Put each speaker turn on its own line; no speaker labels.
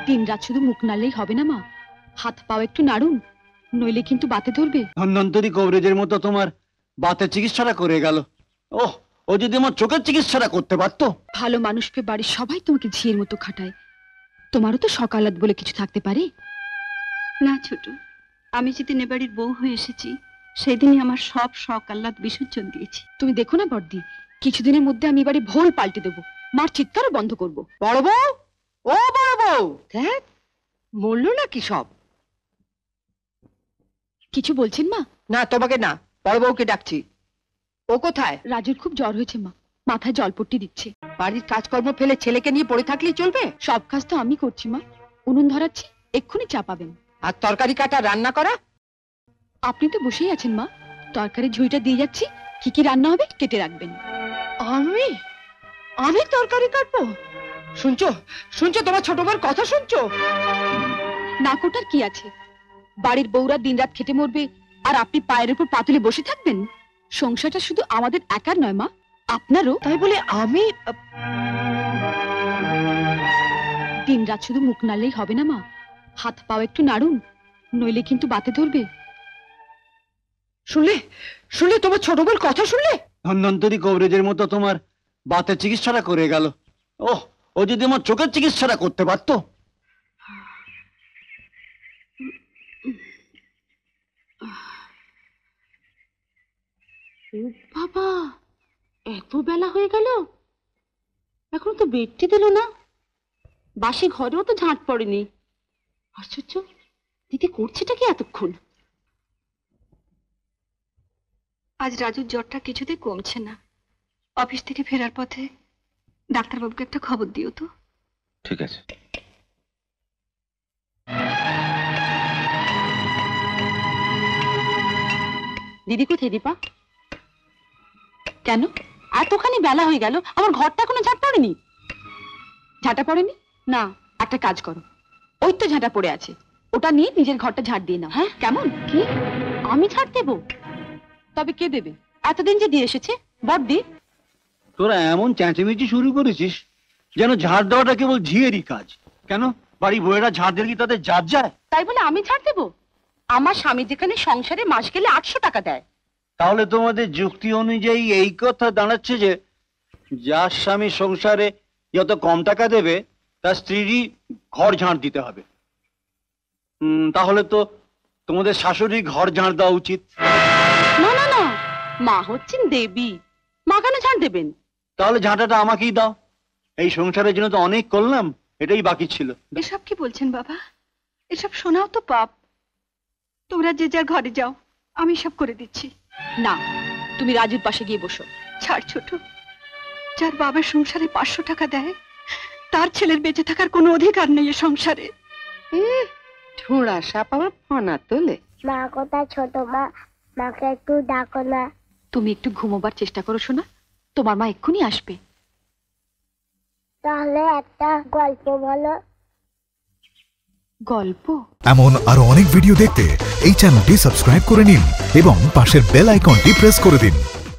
দিন রাত শুধু মুখ নাড়লেই হবে না মা, হাত পাও একটু নাড়ুন, নইলে কিন্তু বাতে ধরবে।
ধন্বন্তরী কবরেজের মতো তোমার বাতের চিকিৎসাটা করে গেল। ওহ, ও যদি আমার চোখের চিকিৎসাটা করতে পারতো।
ভালো মানুষকে বাড়ির সবাই তোমাকে ঝিয়ের মতো খাটায়, তোমারও তো সকালাত বলে কিছু থাকতে পারে
না ছোট, আমি যেদিন এ বাড়ির বউ হয়ে এসেছি সেদিনই আমার সব শখ আহ্লাদ বিসর্জন দিয়েছি।
তুমি দেখো না বর্দি, কিছুদিনের মধ্যে আমি এবারে ভোল পাল্টে দেবো, মার চিৎকারও বন্ধ করবো।
বড় বউ, ও বড় বউ, দেখ বললো নাকি সব?
কিছু বলছেন মা?
না তোমাকে না, বড় বউকে ডাকছি। ও কোথায়?
রাজুর খুব জ্বর হয়েছে মা, মাথায় জলপট্টি দিচ্ছে।
বাড়ির কাজকর্ম ফেলে ছেলেকে নিয়ে পড়ে থাকলেই চলবে?
সব কাজ তো আমি করছি মা, উনুন ধরাচ্ছি, এক্ষুনি চা পাবেন।
আর তরকারি কাটা রান্না করা?
আপনি তো বসেই আছেন মা, তরকারি ঝুড়িটা দিয়ে যাচ্ছি, কি কি রান্না হবে কেটে রাখবেন।
আমি আমি তরকারি কাটবো? শুনছো শুনছো, তোমার ছোট বোন কথা শুনছো?
না কোটার কি আছে, বাড়ির বউরা দিনরাত খেটে মরবে আর আপনি পায়ের উপর পা তুলে বসে থাকবেন? সংসারটা শুধু আমাদের একার নয় মা, আপনারও।
তাই বলে আমি
দিনরাত শুধু মুখ নাড়লেই হবে না মা, হাত পাও একটু নাড়ুন, নইলে কিন্তু বাতে ধরবে।
শুনলে শুনলে, তোমার ছোট বোন কথা শুনলে?
ধন্বন্তরী কবরেজের মতো তোমার বাতের চিকিৎসাটা করে গেল। ওহ, ও যদি আমার চোখের চিকিৎসাটা করতে পারতো।
বাবা, এত বেলা হয়ে গেল, এখন তো বেডটি দিল না, বাসি ঘরেও তো ঝাঁট পড়েনি। আশ্চর্য, দিদি করছেটা কি এতক্ষণ? আজ রাজুর জ্বরটা কিছুতেই কমছে না, অফিস থেকে ফেরার পথে ডাক্তারবাবুকে একটা খবর দিও তো।
ঠিক আছে।
দিদি কোথায় দীপা? কেন এতখানি বেলা হয়ে গেল, আমার ঘরটা এখনো ঝাঁট পড়েনি?
ঝাঁটা পড়েনি?
না।
একটা কাজ করো, ওই তো ঝাঁটা পড়ে আছে, ওটা নিয়ে নিজের ঘরটা ঝাড় দিয়ে নাও।
হ্যাঁ
কেমন?
কি আমি ঝাড় দেবো?
তবে কে দেবে?
এতদিন যে দিয়ে এসেছে বড়দি।
তোরা এমন চেঁচামেচি শুরু করেছিস যেন ঝাড় দেওয়াটা কেবল ঝিয়েরই কাজ। কেন বাড়ি বউয়েরা ঝাড় দিলে কি তাদের জাত যায়?
তাই বলে আমি ঝাড় দেবো? আমার স্বামী যেখানে সংসারে মাস গেলে 800 টাকা দেয়।
তাহলে তোমাদের যুক্তি অনুযায়ী এই কথা দাঁড়াচ্ছে যে যার স্বামী সংসারে যত কম টাকা দেবে তার স্ত্রীরই ঘর ঝাড় দিতে হবে। তাহলে তো তোমাদের শাশুড়ি ঘর ঝাড় দেওয়া উচিত।
না না না, মা হচ্ছেন দেবী, মা কেন ঝাড় দেবেন?
তাহলে ঝাঁটাটা আমাকেই দাও, এই সংসারের জন্য তো অনেক করলাম, এটাই বাকি ছিল।
এসব কি বলছেন বাবা? এসব শোনাও তো পাপ। তোমরা যে যার ঘরে যাও, আমি সব করে দিচ্ছি।
না, তুমি রাজুর পাশে গিয়ে বসো।
ছাড় ছোট, যার বাবার সংসারে 500 টাকা দেয় তার ছেলের বেঁচে থাকার কোনো অধিকার নেই এ সংসারে।
ঠোঁড়া সাপ আমার ফনা তোলে।
মা কোথায় ছোট মা? মাকে একটু ডাকো না।
তুমি একটু ঘুমোবার চেষ্টা করো শোনা, তোমার মা এক্ষুনি আসবে।
তাহলে একটা গল্প বলো।
গল্প?
এমন আরো অনেক ভিডিও দেখতে এই চ্যানেলটি সাবস্ক্রাইব করে নিন এবং পাশের বেল আইকনটি প্রেস করে দিন।